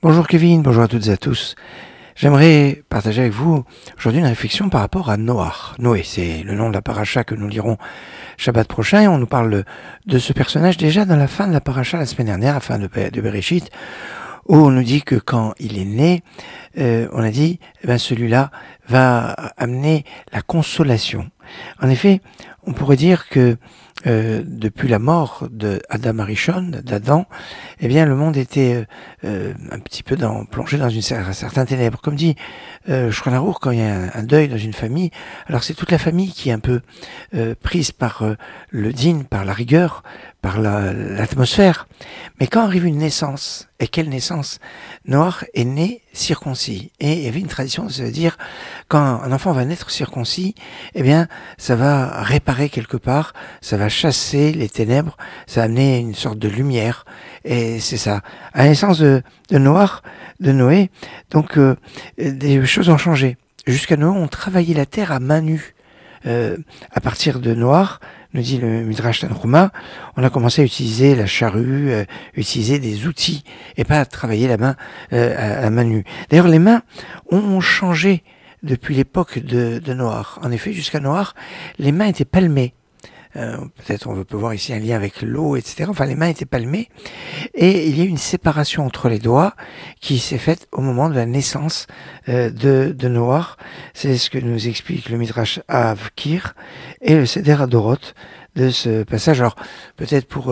Bonjour Kevin, bonjour à toutes et à tous. J'aimerais partager avec vous aujourd'hui une réflexion par rapport à Noach. Noé, c'est le nom de la paracha que nous lirons Shabbat prochain et on nous parle de ce personnage déjà dans la fin de la paracha la semaine dernière, la fin de Bereshit, où on nous dit que quand il est né, on a dit, celui-là va amener la consolation. En effet, on pourrait dire que depuis la mort de Adam Arishon, d'Adam, le monde était un petit peu plongé dans une certaine ténèbre. Comme dit Shulchan Aruch, quand il y a un deuil dans une famille, alors c'est toute la famille qui est un peu prise par le din, par la rigueur, par l'atmosphère. Mais quand arrive une naissance, et quelle naissance? Noach est né circoncis. Et il y avait une tradition, ça veut dire, quand un enfant va naître circoncis, ça va réparer quelque part, ça va chasser les ténèbres, ça va amener une sorte de lumière. Et c'est ça. À la naissance de Noé, donc des choses ont changé. Jusqu'à Noé, on travaillait la terre à main nue. À partir de Noach, nous dit le Midrash Tanhuma, on a commencé à utiliser la charrue, utiliser des outils, et pas à travailler la main à main nue. D'ailleurs, les mains ont changé depuis l'époque de Noach. En effet, jusqu'à Noach, les mains étaient palmées. Peut-être on peut voir ici un lien avec l'eau, etc. Enfin, les mains étaient palmées. Et il y a eu une séparation entre les doigts qui s'est faite au moment de la naissance de Noach. C'est ce que nous explique le Midrash Avkir et le Seder Hadorot de ce passage. Alors, peut-être pour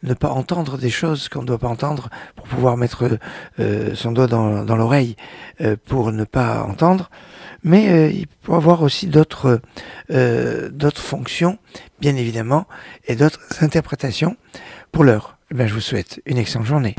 ne pas entendre des choses qu'on ne doit pas entendre, pour pouvoir mettre son doigt dans l'oreille pour ne pas entendre, mais il peut avoir aussi d'autres fonctions, bien évidemment, et d'autres interprétations. Pour l'heure, je vous souhaite une excellente journée.